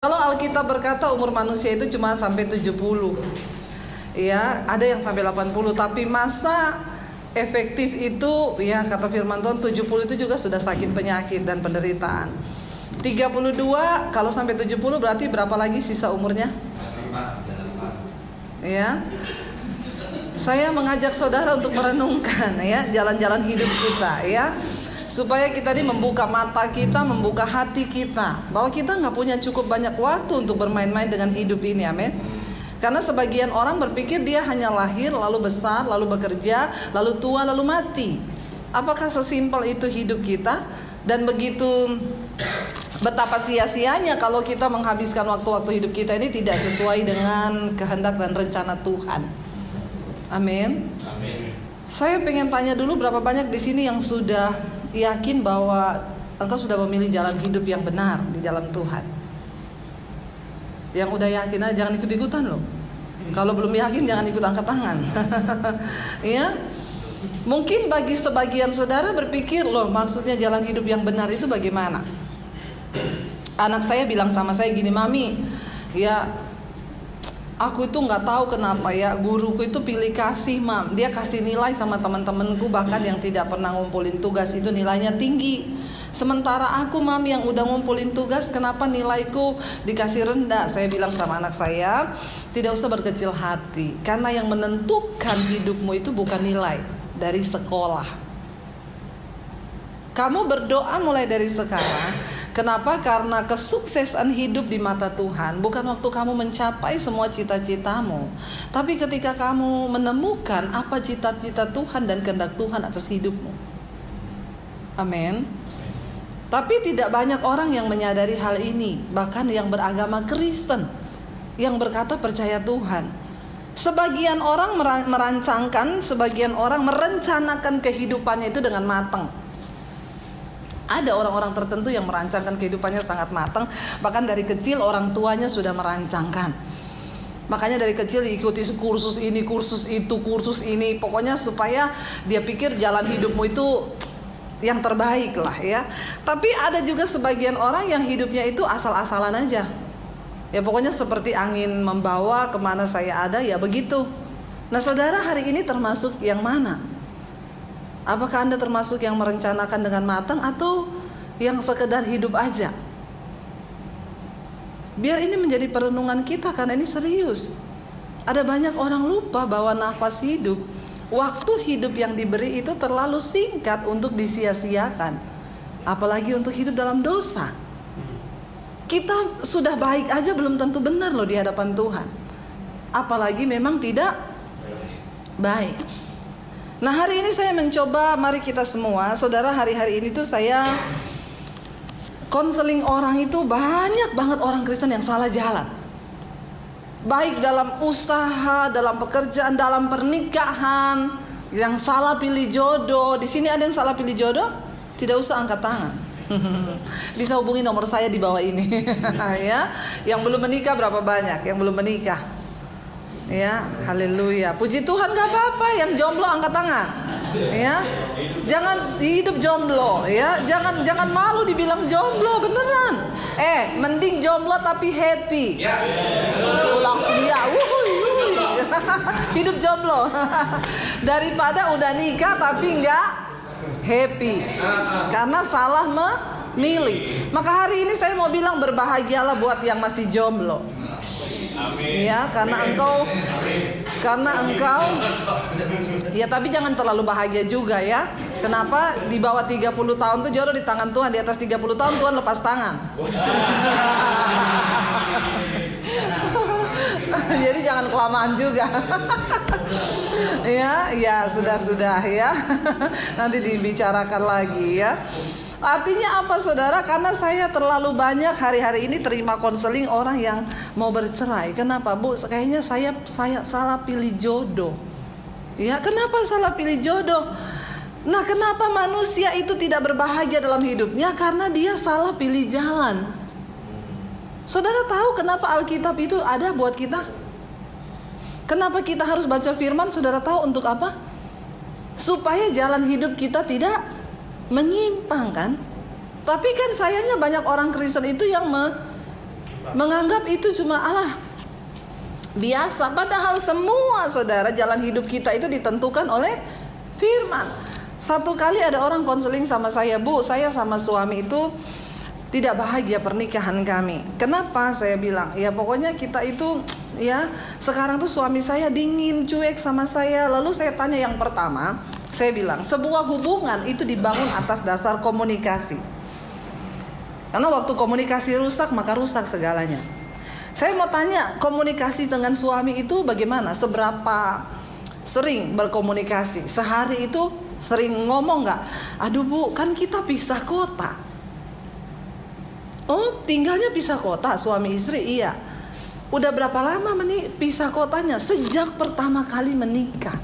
Kalau Alkitab berkata umur manusia itu cuma sampai 70, ya, ada yang sampai 80, tapi masa efektif itu, ya, kata firman Tuhan 70 itu juga sudah sakit penyakit dan penderitaan. 32 kalau sampai 70 berarti berapa lagi sisa umurnya? Ya. Saya mengajak saudara untuk merenungkan, ya, jalan-jalan hidup kita, ya, supaya kita ini membuka mata kita, membuka hati kita, bahwa kita nggak punya cukup banyak waktu untuk bermain-main dengan hidup ini, amin. Karena sebagian orang berpikir dia hanya lahir, lalu besar, lalu bekerja, lalu tua, lalu mati. Apakah sesimpel itu hidup kita? Dan begitu betapa sia-sianya kalau kita menghabiskan waktu-waktu hidup kita ini tidak sesuai dengan kehendak dan rencana Tuhan. Amin. Amin. Saya pengen tanya dulu, berapa banyak di sini yang sudah yakin bahwa engkau sudah memilih jalan hidup yang benar di dalam Tuhan? Yang udah yakin aja jangan ikut-ikutan loh. Kalau belum yakin jangan ikut angkat tangan. Ya. Mungkin bagi sebagian saudara berpikir, loh, maksudnya jalan hidup yang benar itu bagaimana? Anak saya bilang sama saya gini, "Mami, ya, aku itu nggak tahu kenapa ya guruku itu pilih kasih, Mam. Dia kasih nilai sama teman-temanku bahkan yang tidak pernah ngumpulin tugas itu nilainya tinggi. Sementara aku, Mam, yang udah ngumpulin tugas, kenapa nilaiku dikasih rendah?" Saya bilang sama anak saya, tidak usah berkecil hati, karena yang menentukan hidupmu itu bukan nilai dari sekolah. Kamu berdoa mulai dari sekarang. Kenapa? Karena kesuksesan hidup di mata Tuhan bukan waktu kamu mencapai semua cita-citamu, tapi ketika kamu menemukan apa cita-cita Tuhan dan kehendak Tuhan atas hidupmu. Amin. Tapi tidak banyak orang yang menyadari hal ini, bahkan yang beragama Kristen, yang berkata percaya Tuhan. Sebagian orang merancangkan, sebagian orang merencanakan kehidupannya itu dengan matang. Ada orang-orang tertentu yang merancangkan kehidupannya sangat matang, bahkan dari kecil orang tuanya sudah merancangkan. Makanya dari kecil diikuti kursus ini, kursus itu, kursus ini, pokoknya supaya dia pikir jalan hidupmu itu yang terbaik lah, ya. Tapi ada juga sebagian orang yang hidupnya itu asal-asalan aja. Ya pokoknya seperti angin membawa kemana saya ada, ya begitu. Nah saudara, hari ini termasuk yang mana? Apakah Anda termasuk yang merencanakan dengan matang atau yang sekedar hidup aja? Biar ini menjadi perenungan kita, karena ini serius. Ada banyak orang lupa bahwa nafas hidup, waktu hidup yang diberi itu terlalu singkat untuk disia-siakan. Apalagi untuk hidup dalam dosa. Kita sudah baik aja belum tentu benar loh di hadapan Tuhan. Apalagi memang tidak baik. Nah hari ini saya mencoba, mari kita semua, saudara, hari-hari ini tuh saya konseling orang itu, banyak banget orang Kristen yang salah jalan. Baik dalam usaha, dalam pekerjaan, dalam pernikahan, yang salah pilih jodoh. Di sini ada yang salah pilih jodoh? Tidak usah angkat tangan. Bisa hubungi nomor saya di bawah ini. Ya, yang belum menikah berapa banyak? Yang belum menikah? Ya, haleluya. Puji Tuhan, gak apa-apa. Yang jomblo angkat tangan. Ya, jangan hidup jomblo. Ya, jangan malu dibilang jomblo, beneran. Mending jomblo tapi happy. Langsung ya, hidup jomblo daripada udah nikah tapi nggak happy karena salah memilih. Maka hari ini saya mau bilang berbahagialah buat yang masih jomblo. Ya, karena engkau ya, tapi jangan terlalu bahagia juga ya. Kenapa? Di bawah 30 tahun tuh jodoh di tangan Tuhan, di atas 30 tahun Tuhan lepas tangan. Jadi jangan kelamaan juga. Ya, sudah ya. Nanti dibicarakan lagi ya. Artinya apa saudara? Karena saya terlalu banyak hari-hari ini terima konseling orang yang mau bercerai. Kenapa, Bu? Kayaknya saya salah pilih jodoh. Ya, kenapa salah pilih jodoh? Nah, kenapa manusia itu tidak berbahagia dalam hidupnya? Karena dia salah pilih jalan. Saudara tahu kenapa Alkitab itu ada buat kita? Kenapa kita harus baca firman? Saudara tahu untuk apa? Supaya jalan hidup kita tidak menyimpang kan? Tapi kan sayangnya banyak orang Kristen itu yang menganggap itu cuma biasa. Padahal semua saudara jalan hidup kita itu ditentukan oleh firman. Satu kali ada orang konseling sama saya, Bu, saya sama suami itu tidak bahagia pernikahan kami. Kenapa? Saya bilang, ya pokoknya kita itu ya sekarang tuh suami saya dingin, cuek sama saya. Lalu saya tanya yang pertama, saya bilang sebuah hubungan itu dibangun atas dasar komunikasi. Karena waktu komunikasi rusak maka rusak segalanya. Saya mau tanya, komunikasi dengan suami itu bagaimana? Seberapa sering berkomunikasi? Sehari itu sering ngomong nggak? Aduh Bu, kan kita pisah kota. Oh, tinggalnya pisah kota, suami istri? Iya. Udah berapa lama pisah kotanya? Sejak pertama kali menikah.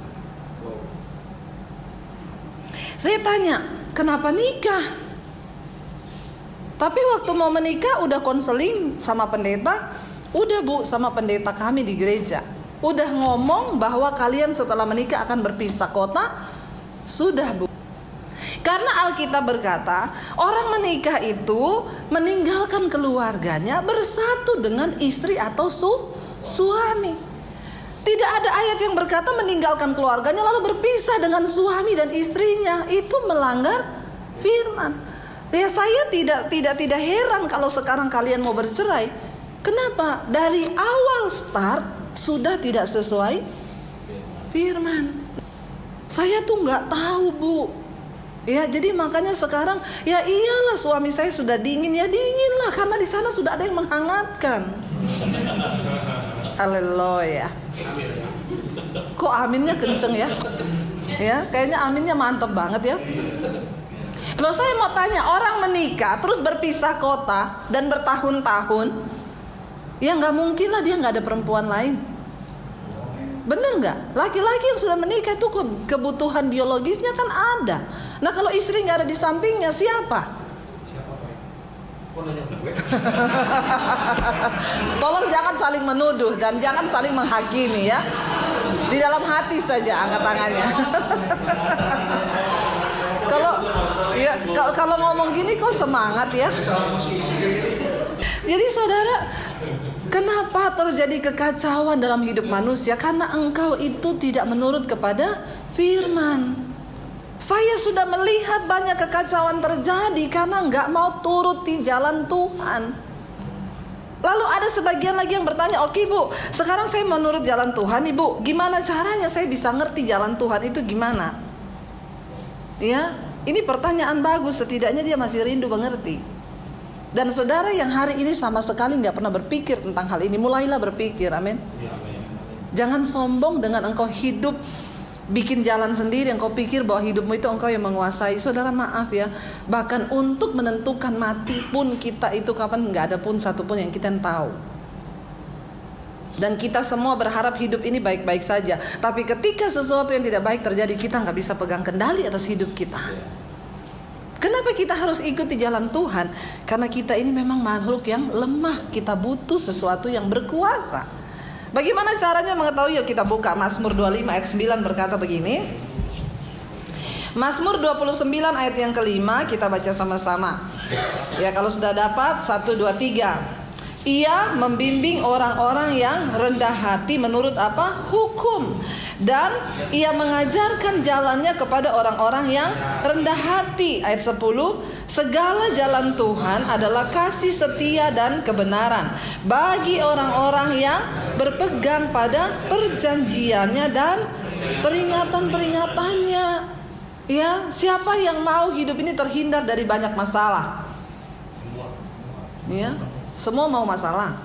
Saya tanya, kenapa nikah? Tapi waktu mau menikah udah konseling sama pendeta. Udah Bu, sama pendeta kami di gereja. Udah ngomong bahwa kalian setelah menikah akan berpisah kota. Sudah Bu. Karena Alkitab berkata, orang menikah itu meninggalkan keluarganya bersatu dengan istri atau suami. Tidak ada ayat yang berkata meninggalkan keluarganya lalu berpisah dengan suami dan istrinya. Itu melanggar firman. Ya saya tidak heran kalau sekarang kalian mau bercerai. Kenapa? Dari awal start sudah tidak sesuai firman. Saya tuh nggak tahu Bu. Ya, jadi makanya sekarang ya iyalah suami saya sudah dingin, ya dinginlah karena di sana sudah ada yang menghangatkan. Haleluya. Kok aminnya kenceng ya? Ya, kayaknya aminnya mantep banget ya. Kalau saya mau tanya, orang menikah terus berpisah kota dan bertahun-tahun, ya nggak mungkin lah dia nggak ada perempuan lain. Bener nggak? Laki-laki yang sudah menikah itu kebutuhan biologisnya kan ada. Nah kalau istri nggak ada di sampingnya, siapa? Tolong jangan saling menuduh dan jangan saling menghakimi ya. Di dalam hati saja angkat tangannya. Kalau ngomong gini kok semangat ya. Jadi saudara, kenapa terjadi kekacauan dalam hidup manusia? Karena engkau itu tidak menurut kepada firman. Saya sudah melihat banyak kekacauan terjadi karena nggak mau turuti jalan Tuhan. Lalu ada sebagian lagi yang bertanya, oke Bu, sekarang saya menurut jalan Tuhan Ibu, gimana caranya saya bisa ngerti jalan Tuhan itu gimana? Ya, ini pertanyaan bagus, setidaknya dia masih rindu mengerti. Dan saudara yang hari ini sama sekali nggak pernah berpikir tentang hal ini, mulailah berpikir, amin. Jangan sombong dengan engkau hidup bikin jalan sendiri, engkau pikir bahwa hidupmu itu engkau yang menguasai. Saudara maaf ya, bahkan untuk menentukan mati pun kita itu kapan, nggak ada pun satu pun yang kita tahu. Dan kita semua berharap hidup ini baik-baik saja. Tapi ketika sesuatu yang tidak baik terjadi, kita nggak bisa pegang kendali atas hidup kita. Kenapa kita harus ikuti jalan Tuhan? Karena kita ini memang makhluk yang lemah. Kita butuh sesuatu yang berkuasa. Bagaimana caranya mengetahui? Yuk kita buka Mazmur 25 ayat 9 berkata begini. Mazmur 29 ayat yang kelima, kita baca sama-sama. Ya kalau sudah dapat 1, 2, 3. Ia membimbing orang-orang yang rendah hati menurut apa? Hukum. Dan ia mengajarkan jalannya kepada orang-orang yang rendah hati. Ayat 10. Segala jalan Tuhan adalah kasih setia dan kebenaran bagi orang-orang yang berpegang pada perjanjiannya dan peringatan-peringatannya. Ya, siapa yang mau hidup ini terhindar dari banyak masalah? Ya, semua mau masalah.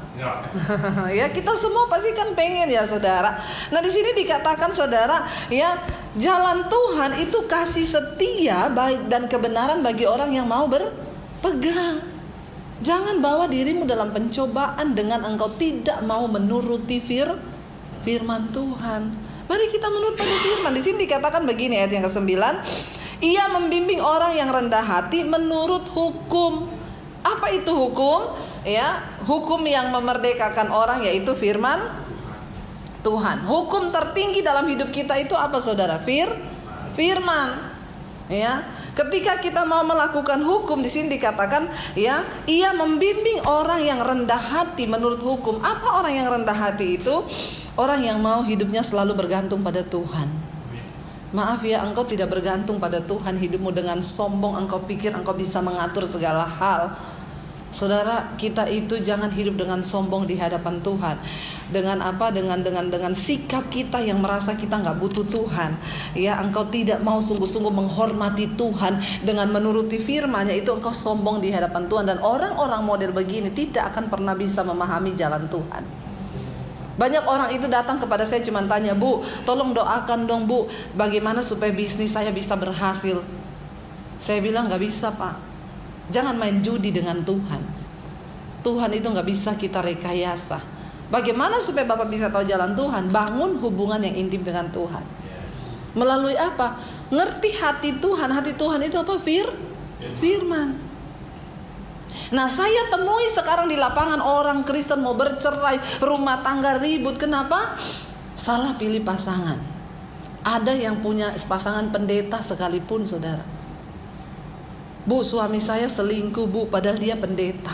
Ya, kita semua pasti kan pengen ya saudara. Nah di sini dikatakan saudara, ya jalan Tuhan itu kasih setia dan kebenaran bagi orang yang mau berpegang. Jangan bawa dirimu dalam pencobaan dengan engkau tidak mau menuruti firman Tuhan. Mari kita menurut pada firman. Di sini dikatakan begini ayat yang ke-9. Ia membimbing orang yang rendah hati menurut hukum. Apa itu hukum? Ya, hukum yang memerdekakan orang yaitu firman Tuhan. Hukum tertinggi dalam hidup kita itu apa saudara? Firman. Ya. Ketika kita mau melakukan hukum, di sini dikatakan ya, ia membimbing orang yang rendah hati menurut hukum. Apa orang yang rendah hati itu? Orang yang mau hidupnya selalu bergantung pada Tuhan. Maaf ya, engkau tidak bergantung pada Tuhan, hidupmu dengan sombong, engkau pikir engkau bisa mengatur segala hal. Saudara, kita itu jangan hidup dengan sombong di hadapan Tuhan. Dengan apa? Dengan sikap kita yang merasa kita nggak butuh Tuhan. Ya, engkau tidak mau sungguh-sungguh menghormati Tuhan dengan menuruti firman-Nya, itu engkau sombong di hadapan Tuhan. Dan orang-orang model begini tidak akan pernah bisa memahami jalan Tuhan. Banyak orang itu datang kepada saya cuma tanya, Bu, tolong doakan dong Bu, bagaimana supaya bisnis saya bisa berhasil. Saya bilang nggak bisa Pak. Jangan main judi dengan Tuhan. Tuhan itu gak bisa kita rekayasa. Bagaimana supaya Bapak bisa tahu jalan Tuhan? Bangun hubungan yang intim dengan Tuhan. Melalui apa? Ngerti hati Tuhan. Hati Tuhan itu apa? Firman. Nah, saya temui sekarang di lapangan orang Kristen mau bercerai, rumah tangga ribut. Kenapa? Salah pilih pasangan. Ada yang punya pasangan pendeta sekalipun, saudara. Bu, suami saya selingkuh Bu, padahal dia pendeta.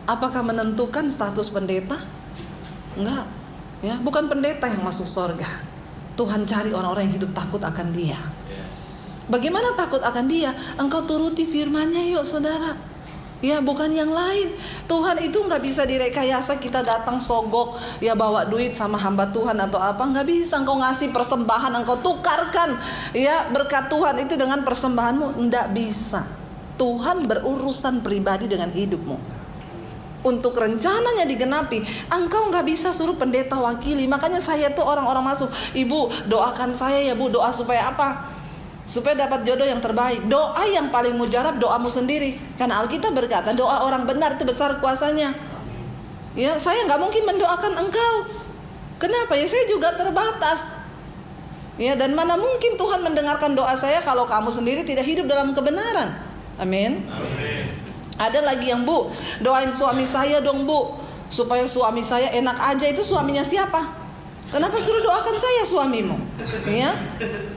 Apakah menentukan status pendeta? Enggak. Ya, bukan pendeta yang masuk surga. Tuhan cari orang-orang yang hidup takut akan Dia. Bagaimana takut akan Dia? Engkau turuti firman-Nya yuk, saudara. Ya, bukan yang lain. Tuhan itu nggak bisa direkayasa. Kita datang sogok, ya bawa duit sama hamba Tuhan atau apa, nggak bisa. Engkau ngasih persembahan, engkau tukarkan ya berkat Tuhan itu dengan persembahanmu, nggak bisa. Tuhan berurusan pribadi dengan hidupmu. Untuk rencananya digenapi, engkau nggak bisa suruh pendeta wakili. Makanya saya tuh orang-orang masuk, Ibu doakan saya ya Bu, doa supaya apa? Supaya dapat jodoh yang terbaik. Doa yang paling mujarab doamu sendiri. Karena Alkitab berkata doa orang benar itu besar kuasanya. Ya, saya nggak mungkin mendoakan engkau. Kenapa? Ya saya juga terbatas. Ya, dan mana mungkin Tuhan mendengarkan doa saya kalau kamu sendiri tidak hidup dalam kebenaran. Amin. Ada lagi yang, Bu, doain suami saya dong Bu, supaya suami saya enak aja. Itu suaminya siapa? Kenapa suruh doakan saya suamimu? Ya,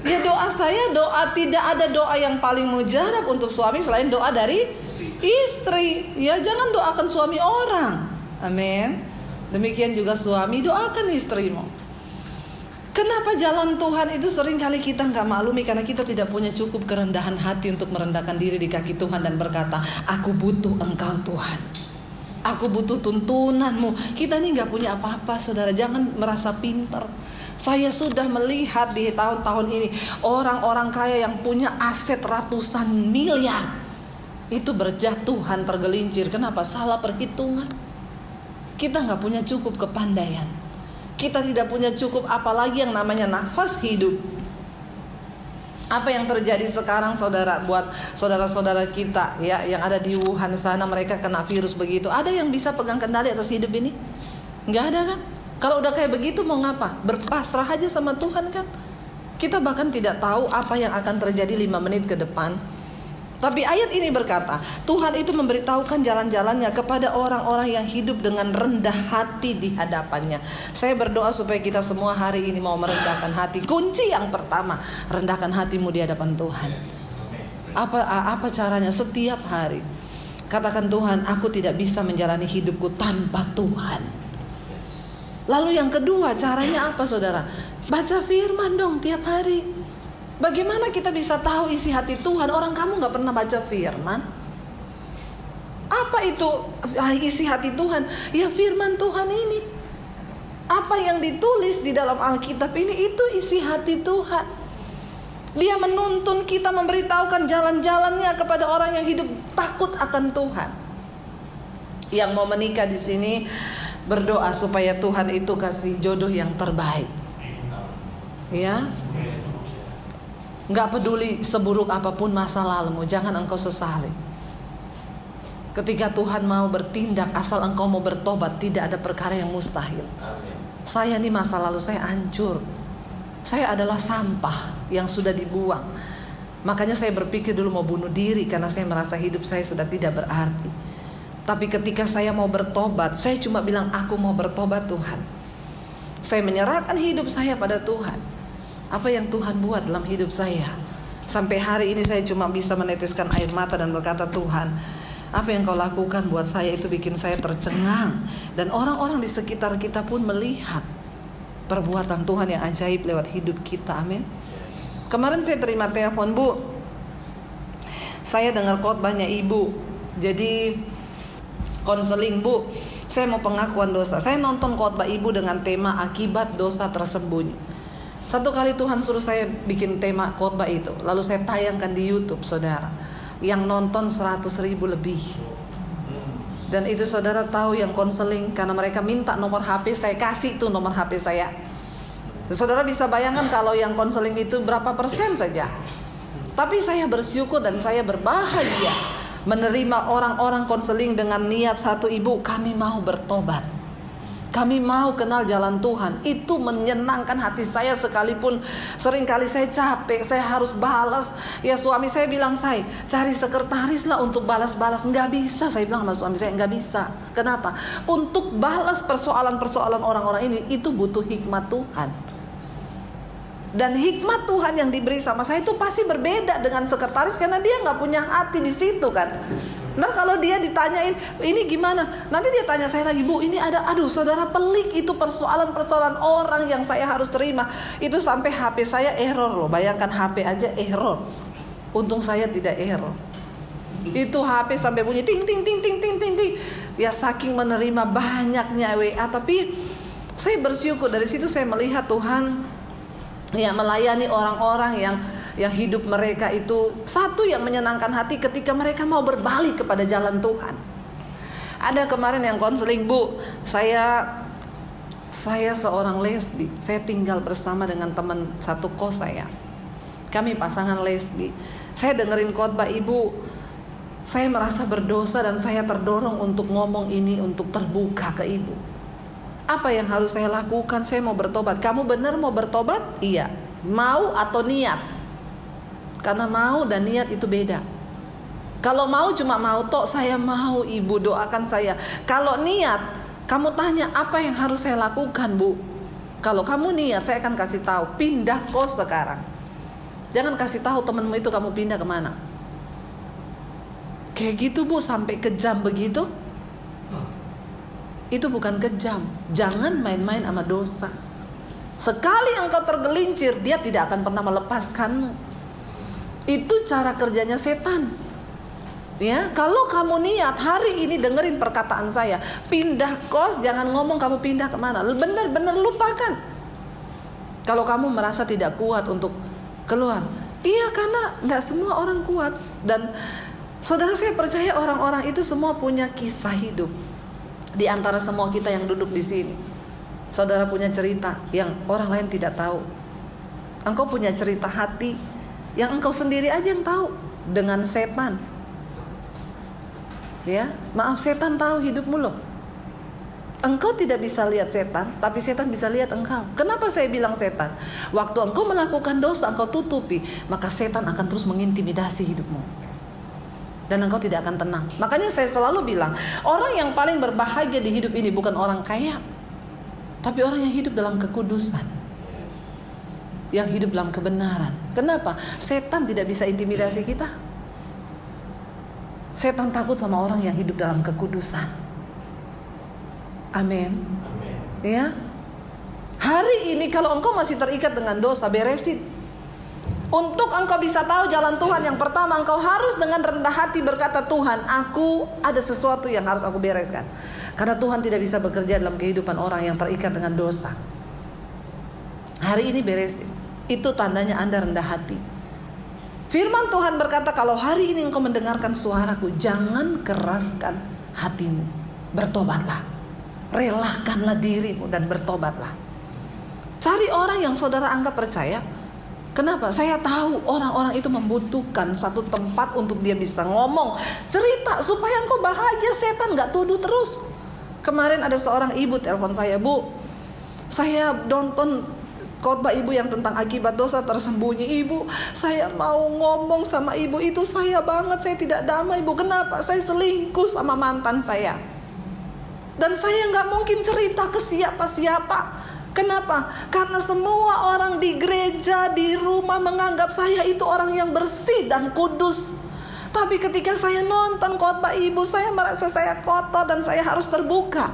ya doa saya, doa tidak ada doa yang paling mujarab untuk suami selain doa dari istri. Ya, jangan doakan suami orang. Amin. Demikian juga suami, doakan istrimu. Kenapa jalan Tuhan itu sering kali kita nggak maklumi? Karena kita tidak punya cukup kerendahan hati untuk merendahkan diri di kaki Tuhan dan berkata, aku butuh Engkau Tuhan. Aku butuh tuntunanmu. Kita ini gak punya apa-apa, saudara. Jangan merasa pintar. Saya sudah melihat di tahun-tahun ini orang-orang kaya yang punya aset ratusan miliar itu berjatuhan, tergelincir. Kenapa? Salah perhitungan. Kita gak punya cukup kepandaian. Kita tidak punya cukup apalagi yang namanya nafas hidup. Apa yang terjadi sekarang saudara, buat saudara-saudara kita ya yang ada di Wuhan sana, mereka kena virus begitu. Ada yang bisa pegang kendali atas hidup ini? Nggak ada kan? Kalau udah kayak begitu mau ngapa? Berpasrah aja sama Tuhan kan? Kita bahkan tidak tahu apa yang akan terjadi 5 menit ke depan. Tapi ayat ini berkata, Tuhan itu memberitahukan jalan-jalannya kepada orang-orang yang hidup dengan rendah hati di hadapannya. Saya berdoa supaya kita semua hari ini mau merendahkan hati. Kunci yang pertama, rendahkan hatimu di hadapan Tuhan. Apa caranya? Setiap hari katakan, Tuhan, aku tidak bisa menjalani hidupku tanpa Tuhan. Lalu yang kedua, caranya apa saudara? Baca firman dong tiap hari. Bagaimana kita bisa tahu isi hati Tuhan? Orang kamu gak pernah baca firman. Apa itu isi hati Tuhan? Ya firman Tuhan ini. Apa yang ditulis di dalam Alkitab ini, itu isi hati Tuhan. Dia menuntun kita, memberitahukan jalan-jalannya kepada orang yang hidup takut akan Tuhan. Yang mau menikah di sini berdoa supaya Tuhan itu kasih jodoh yang terbaik. Ya. Gak peduli seburuk apapun masa lalumu, jangan engkau sesali. Ketika Tuhan mau bertindak, asal engkau mau bertobat, tidak ada perkara yang mustahil. Saya ini masa lalu saya hancur. Saya adalah sampah yang sudah dibuang. Makanya saya berpikir dulu mau bunuh diri, karena saya merasa hidup saya sudah tidak berarti. Tapi ketika saya mau bertobat, saya cuma bilang, aku mau bertobat Tuhan. Saya menyerahkan hidup saya pada Tuhan. Apa yang Tuhan buat dalam hidup saya, Sampai hari ini saya cuma bisa meneteskan air mata dan berkata, Tuhan, apa yang kau lakukan buat saya itu bikin saya tercengang. Dan orang-orang di sekitar kita pun melihat perbuatan Tuhan yang ajaib lewat hidup kita. Amin. Kemarin saya terima telepon, Bu. Saya dengar khotbahnya Ibu. Jadi konseling, Bu. Saya mau pengakuan dosa. Saya nonton khotbah Ibu dengan tema akibat dosa tersembunyi. Satu kali Tuhan suruh saya bikin tema khotbah itu, lalu saya tayangkan di YouTube, saudara. Yang nonton 100.000 lebih. Dan itu saudara tahu yang konseling, karena mereka minta nomor HP, saya kasih tuh nomor HP saya. Saudara bisa bayangkan kalau yang konseling itu berapa persen saja. Tapi saya bersyukur dan saya berbahagia menerima orang-orang konseling dengan niat satu, Ibu, kami mau bertobat. Kami mau kenal jalan Tuhan. Itu menyenangkan hati saya, sekalipun seringkali saya capek, saya harus balas. Ya suami saya bilang, saya cari sekretaris lah untuk balas-balas. Nggak bisa, saya bilang sama suami saya, nggak bisa. Kenapa? Untuk balas persoalan-persoalan orang-orang ini, itu butuh hikmat Tuhan. Dan hikmat Tuhan yang diberi sama saya itu pasti berbeda dengan sekretaris, karena dia nggak punya hati di situ kan. Nah kalau dia ditanyain ini gimana, nanti dia tanya saya lagi, Bu ini ada, aduh saudara pelik itu persoalan-persoalan orang yang saya harus terima. Itu sampai HP saya error loh, bayangkan HP aja error. Untung saya tidak error. Itu HP sampai bunyi ting ting ting ting ting ting ting. Ya saking menerima banyaknya WA, tapi saya bersyukur dari situ saya melihat Tuhan ya melayani orang-orang yang hidup mereka itu satu yang menyenangkan hati ketika mereka mau berbalik kepada jalan Tuhan. Ada kemarin yang konseling, Bu, saya seorang lesbi. Saya tinggal bersama dengan teman satu kos saya. Kami pasangan lesbi. Saya dengerin khotbah Ibu, saya merasa berdosa dan saya terdorong untuk ngomong ini, untuk terbuka ke Ibu. Apa yang harus saya lakukan? Saya mau bertobat. Kamu benar mau bertobat? Iya. Mau atau niat? Karena mau dan niat itu beda. Kalau mau cuma mau tok, saya mau, Ibu doakan saya. Kalau niat, kamu tanya apa yang harus saya lakukan, Bu? Kalau kamu niat, saya akan kasih tahu, pindah kos sekarang. Jangan kasih tahu temanmu itu kamu pindah kemana. Kayak gitu, Bu, sampai kejam begitu. Itu bukan kejam. Jangan main-main sama dosa. Sekali engkau tergelincir, dia tidak akan pernah melepaskanmu. Itu cara kerjanya setan. Ya, kalau kamu niat hari ini dengerin perkataan saya, pindah kos, jangan ngomong kamu pindah kemana. Benar-benar lupakan. Kalau kamu merasa tidak kuat untuk keluar, iya karena nggak semua orang kuat. Dan saudara, saya percaya orang-orang itu semua punya kisah hidup. Di antara semua kita yang duduk di sini, saudara punya cerita yang orang lain tidak tahu. Engkau punya cerita hati yang engkau sendiri aja yang tahu dengan setan. Ya, maaf, setan tahu hidupmu loh. Engkau tidak bisa lihat setan, tapi setan bisa lihat engkau. Kenapa saya bilang setan? Waktu engkau melakukan dosa, engkau tutupi, maka setan akan terus mengintimidasi hidupmu. Dan engkau tidak akan tenang. Makanya saya selalu bilang, orang yang paling berbahagia di hidup ini bukan orang kaya, tapi orang yang hidup dalam kekudusan, yang hidup dalam kebenaran. Kenapa? Setan tidak bisa intimidasi kita. Setan takut sama orang yang hidup dalam kekudusan. Amin. Ya. Hari ini kalau engkau masih terikat dengan dosa, beresin. Untuk engkau bisa tahu jalan Tuhan, yang pertama engkau harus dengan rendah hati berkata, Tuhan, aku ada sesuatu yang harus aku bereskan. Karena Tuhan tidak bisa bekerja dalam kehidupan orang yang terikat dengan dosa. Hari ini beresin. Itu tandanya Anda rendah hati. Firman Tuhan berkata, kalau hari ini engkau mendengarkan suaraku, jangan keraskan hatimu. Bertobatlah. Relakanlah dirimu dan bertobatlah. Cari orang yang saudara anggap percaya. Kenapa? Saya tahu orang-orang itu membutuhkan satu tempat untuk dia bisa ngomong, cerita, supaya engkau bahagia. Setan gak tuduh terus. Kemarin ada seorang ibu telepon saya, Bu, saya nonton khotbah Ibu yang tentang akibat dosa tersembunyi. Ibu, saya mau ngomong sama Ibu, itu saya banget, saya tidak damai, Bu. Kenapa? Saya selingkuh sama mantan saya. Dan saya gak mungkin cerita ke siapa-siapa. Kenapa? Karena semua orang di gereja, di rumah menganggap saya itu orang yang bersih dan kudus. Tapi ketika saya nonton khotbah ibu, saya merasa saya kotor dan saya harus terbuka.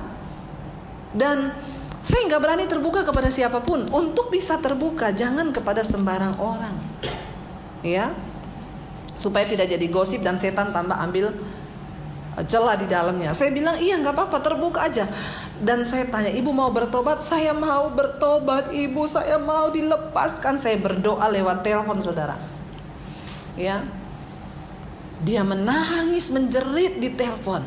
Dan saya nggak berani terbuka kepada siapapun. Untuk bisa terbuka, jangan kepada sembarang orang, ya, supaya tidak jadi gosip dan setan tambah ambil celah di dalamnya. Saya bilang iya nggak apa-apa, terbuka aja. Dan saya tanya, ibu mau bertobat? Saya mau bertobat ibu, saya mau dilepaskan. Saya berdoa lewat telepon saudara, ya. Dia menangis menjerit di telepon,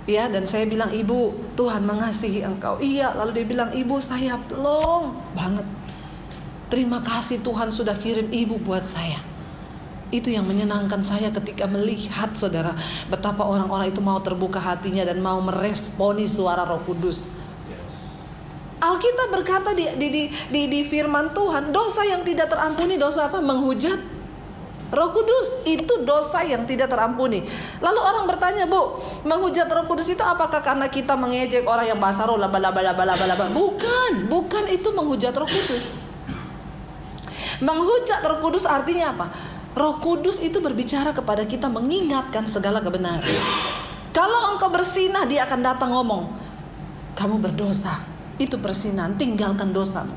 ya. Dan saya bilang, ibu, Tuhan mengasihi engkau. Iya. Lalu dia bilang, ibu saya plong banget, terima kasih Tuhan sudah kirim ibu buat saya. Itu yang menyenangkan saya ketika melihat saudara, betapa orang-orang itu mau terbuka hatinya dan mau meresponi suara Roh Kudus. Alkitab berkata di firman Tuhan, dosa yang tidak terampuni, dosa apa? Menghujat Roh Kudus, itu dosa yang tidak terampuni. Lalu orang bertanya, bu, menghujat Roh Kudus itu apakah karena kita mengejek orang yang bahasa roh, laba-laba? Bukan itu menghujat Roh Kudus. Menghujat Roh Kudus artinya apa? Roh Kudus itu berbicara kepada kita, mengingatkan segala kebenaran. Kalau engkau bersinah, dia akan datang ngomong, kamu berdosa, itu persinan, tinggalkan dosamu.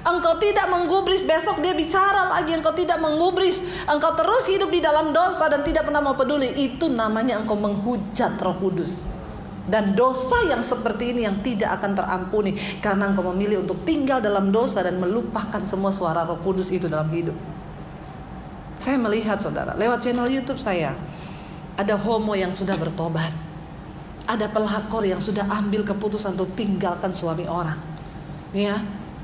Engkau tidak menggubris, besok dia bicara lagi, engkau tidak menggubris, engkau terus hidup di dalam dosa dan tidak pernah mau peduli. Itu namanya engkau menghujat Roh Kudus. Dan dosa yang seperti ini yang tidak akan terampuni, karena engkau memilih untuk tinggal dalam dosa dan melupakan semua suara Roh Kudus itu dalam hidup. Saya melihat saudara, lewat channel YouTube saya, ada homo yang sudah bertobat, ada pelakor yang sudah ambil keputusan untuk tinggalkan suami orang, ya.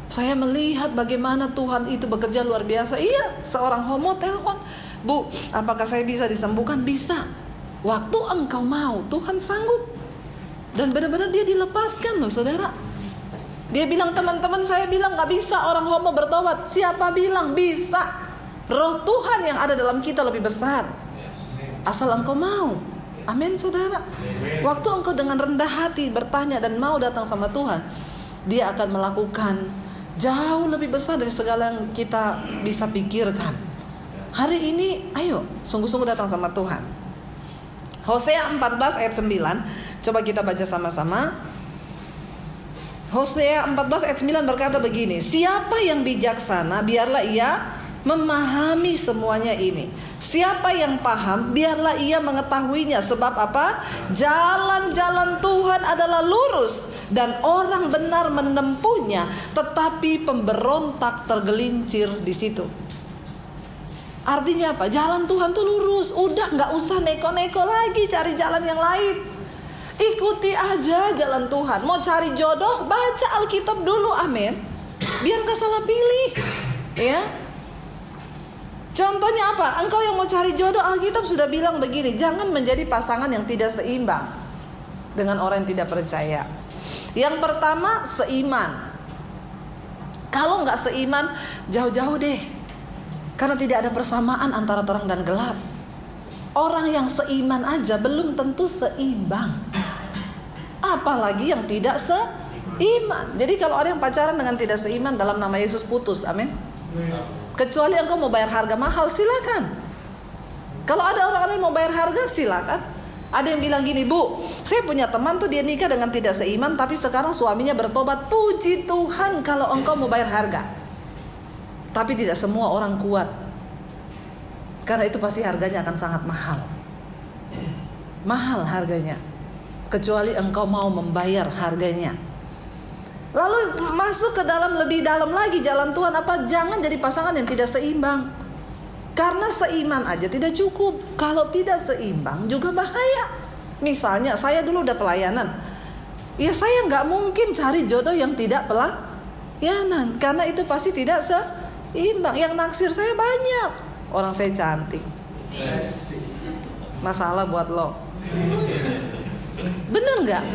Saya melihat bagaimana Tuhan itu bekerja luar biasa. Iya, seorang homo telepon, bu, apakah saya bisa disembuhkan? Bisa. Waktu engkau mau, Tuhan sanggup. Dan benar-benar dia dilepaskan loh saudara. Dia bilang, teman-teman saya bilang gak bisa orang homo bertobat. Siapa bilang? Bisa. Roh Tuhan yang ada dalam kita lebih besar, asal engkau mau. Amin saudara. Waktu engkau dengan rendah hati bertanya dan mau datang sama Tuhan, dia akan melakukan jauh lebih besar dari segala yang kita bisa pikirkan. Hari ini ayo sungguh-sungguh datang sama Tuhan. Hosea 14 ayat 9, coba kita baca sama-sama. Hosea 14 ayat 9 berkata begini, siapa yang bijaksana, biarlah ia memahami semuanya ini. Siapa yang paham, biarlah ia mengetahuinya. Sebab apa? Jalan-jalan Tuhan adalah lurus dan orang benar menempuhnya, tetapi pemberontak tergelincir di situ. Artinya apa? Jalan Tuhan tuh lurus. Udah gak usah neko-neko lagi cari jalan yang lain. Ikuti aja jalan Tuhan. Mau cari jodoh, baca Alkitab dulu, amin. Biar gak salah pilih, ya. Contohnya apa? Engkau yang mau cari jodoh, Alkitab sudah bilang begini, jangan menjadi pasangan yang tidak seimbang dengan orang yang tidak percaya. Yang pertama, seiman. Kalau nggak seiman, jauh-jauh deh, karena tidak ada persamaan antara terang dan gelap. Orang yang seiman aja belum tentu seimbang, apalagi yang tidak seiman. Jadi kalau ada yang pacaran dengan tidak seiman, dalam nama Yesus putus, amin. Kecuali engkau mau bayar harga mahal, silakan. Kalau ada orang-orang yang mau bayar harga, silakan. Ada yang bilang gini, bu, saya punya teman tuh dia nikah dengan tidak seiman, tapi sekarang suaminya bertobat. Puji Tuhan kalau engkau mau bayar harga. Tapi tidak semua orang kuat, karena itu pasti harganya akan sangat mahal. Mahal harganya, kecuali engkau mau membayar harganya. Lalu masuk ke dalam, lebih dalam lagi jalan Tuhan apa? Jangan jadi pasangan yang tidak seimbang. Karena seiman aja tidak cukup. Kalau tidak seimbang juga bahaya. Misalnya saya dulu udah pelayanan, ya saya gak mungkin cari jodoh yang tidak pelayanan, karena itu pasti tidak seimbang. Yang naksir saya banyak, orang saya cantik. Masalah buat lo. Bener gak?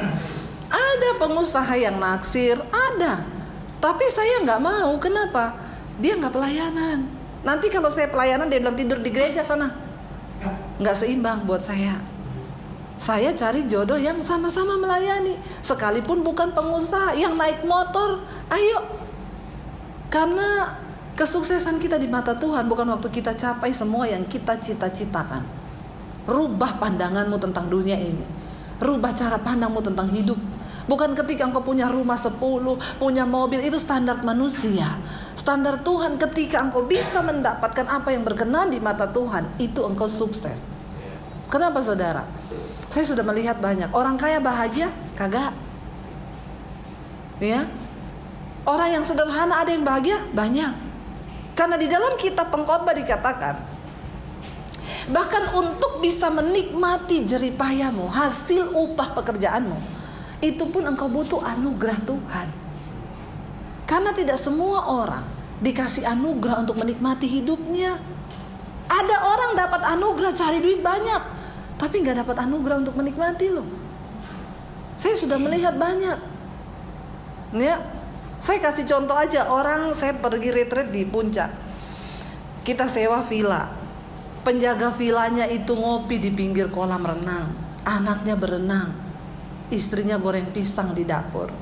Ada pengusaha yang naksir, ada. Tapi saya gak mau, kenapa? Dia gak pelayanan. Nanti kalau saya pelayanan dia bilang tidur di gereja sana. Gak seimbang buat saya. Saya cari jodoh yang sama-sama melayani, sekalipun bukan pengusaha, yang naik motor. Ayo. Karena kesuksesan kita di mata Tuhan bukan waktu kita capai semua yang kita cita-citakan. Rubah pandanganmu tentang dunia ini. Rubah cara pandangmu tentang hidup. Bukan ketika engkau punya rumah 10, punya mobil, itu standar manusia. Standar Tuhan ketika engkau bisa mendapatkan apa yang berkenan di mata Tuhan, itu engkau sukses. Kenapa saudara? Saya sudah melihat banyak orang kaya bahagia, kagak. Ya. Orang yang sederhana ada yang bahagia, banyak. Karena di dalam kitab Pengkhotbah dikatakan, bahkan untuk bisa menikmati jerih payahmu, hasil upah pekerjaanmu, itu pun engkau butuh anugerah Tuhan. Karena tidak semua orang dikasih anugerah untuk menikmati hidupnya. Ada orang dapat anugerah cari duit banyak, tapi gak dapat anugerah untuk menikmati loh. Saya sudah melihat banyak. Ya, saya kasih contoh aja. Saya pergi retreat di Puncak. Kita sewa villa. Penjaga villanya itu ngopi di pinggir kolam renang. Anaknya berenang. Istrinya goreng pisang di dapur.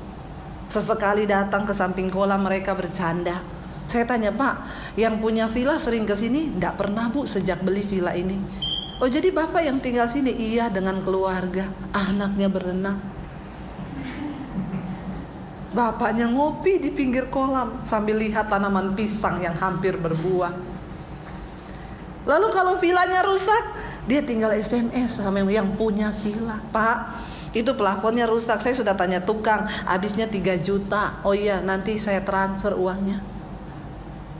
Sesekali datang ke samping kolam, mereka bercanda. Saya tanya, Pak, yang punya villa sering kesini? Nggak pernah, Bu, sejak beli villa ini. Oh, jadi Bapak yang tinggal sini? Iya, dengan keluarga. Anaknya berenang. Bapaknya ngopi di pinggir kolam sambil lihat tanaman pisang yang hampir berbuah. Lalu kalau villanya rusak, dia tinggal SMS sama yang punya villa. Pak, itu plafonnya rusak. Saya sudah tanya tukang, habisnya 3 juta. Oh iya, nanti saya transfer uangnya.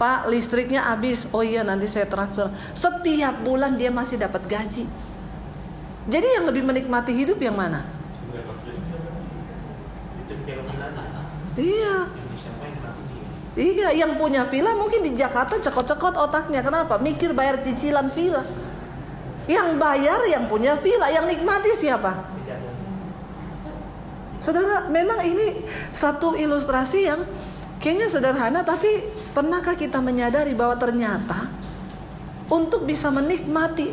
Pak, listriknya habis. Oh iya, nanti saya transfer. Setiap bulan dia masih dapat gaji. Jadi yang lebih menikmati hidup yang mana? Iya, yang punya villa mungkin di Jakarta cekot-cekot otaknya. Kenapa? Mikir bayar cicilan villa. Yang bayar yang punya villa, yang nikmati siapa? Saudara, memang ini satu ilustrasi yang kayaknya sederhana, tapi pernahkah kita menyadari bahwa ternyata untuk bisa menikmati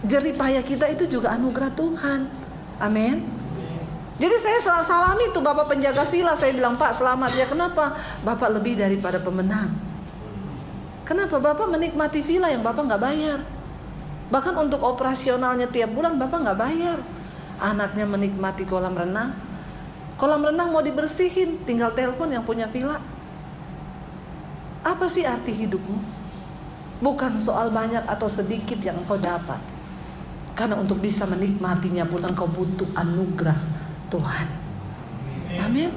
jerih payah kita itu juga anugerah Tuhan. Amin. Jadi saya salami tuh bapak penjaga villa. Saya bilang, Pak, selamat ya. Kenapa? Bapak lebih daripada pemenang. Kenapa? Bapak menikmati villa yang bapak gak bayar. Bahkan untuk operasionalnya tiap bulan bapak gak bayar. Anaknya menikmati kolam renang. Kolam renang mau dibersihin, tinggal telepon yang punya villa. Apa sih arti hidupmu? Bukan soal banyak atau sedikit yang engkau dapat. Karena untuk bisa menikmatinya pun engkau butuh anugerah Tuhan. Amin.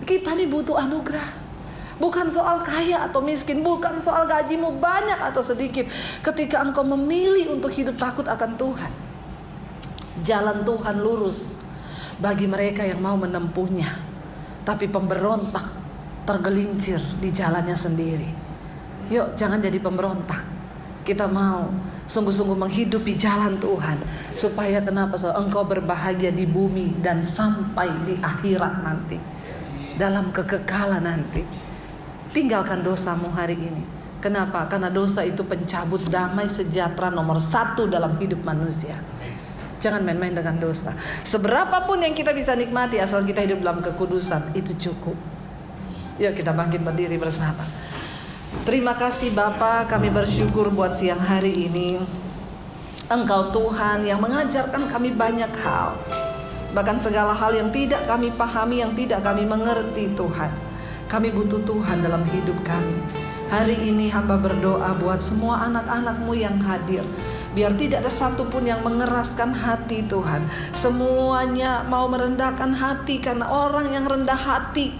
Kita nih butuh anugerah. Bukan soal kaya atau miskin, bukan soal gajimu banyak atau sedikit. Ketika engkau memilih untuk hidup takut akan Tuhan, jalan Tuhan lurus bagi mereka yang mau menempuhnya. Tapi pemberontak tergelincir di jalannya sendiri. Yuk, jangan jadi pemberontak. Kita mau sungguh-sungguh menghidupi jalan Tuhan. Supaya kenapa? Engkau berbahagia di bumi dan sampai di akhirat nanti, dalam kekekalan nanti. Tinggalkan dosamu hari ini. Kenapa? Karena dosa itu pencabut damai sejahtera nomor 1 dalam hidup manusia. Jangan main-main dengan dosa. Seberapapun yang kita bisa nikmati, asal kita hidup dalam kekudusan, itu cukup. Yuk kita bangkit berdiri bersama. Terima kasih Bapa, kami bersyukur buat siang hari ini. Engkau Tuhan yang mengajarkan kami banyak hal. Bahkan segala hal yang tidak kami pahami, yang tidak kami mengerti Tuhan. Kami butuh Tuhan dalam hidup kami. Hari ini hamba berdoa buat semua anak-anak-Mu yang hadir. Biar tidak ada satupun yang mengeraskan hati Tuhan. Semuanya mau merendahkan hati, karena orang yang rendah hati,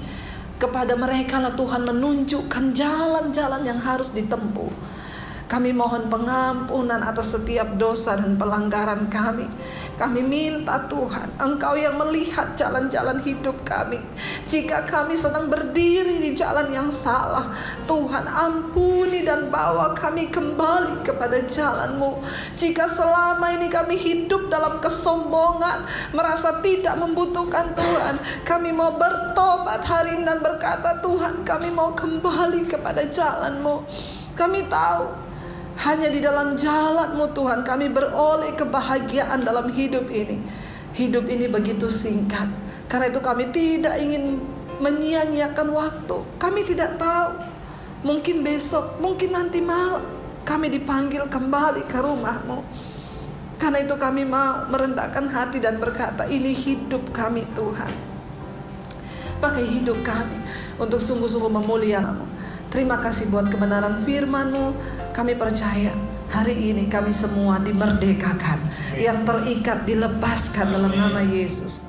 kepada mereka lah Tuhan menunjukkan jalan-jalan yang harus ditempuh. Kami mohon pengampunan atas setiap dosa dan pelanggaran kami. Kami minta Tuhan, Engkau yang melihat jalan-jalan hidup kami. Jika kami sedang berdiri di jalan yang salah, Tuhan ampuni dan bawa kami kembali kepada jalan-Mu. Jika selama ini kami hidup dalam kesombongan, merasa tidak membutuhkan Tuhan, kami mau bertobat hari ini dan berkata, Tuhan, kami mau kembali kepada jalan-Mu. Kami tahu Hanya di dalam jalan-Mu Tuhan kami beroleh kebahagiaan dalam hidup ini. Hidup ini begitu singkat. Karena itu kami tidak ingin menyia-nyiakan waktu. Kami tidak tahu, mungkin besok, mungkin nanti malam kami dipanggil kembali ke rumah-Mu. Karena itu kami mau merendahkan hati dan berkata, ini hidup kami Tuhan. Pakai hidup kami untuk sungguh-sungguh memuliakan-Mu. Terima kasih buat kebenaran firman-Mu. Kami percaya hari ini kami semua dimerdekakan. Yang terikat dilepaskan dalam nama Yesus.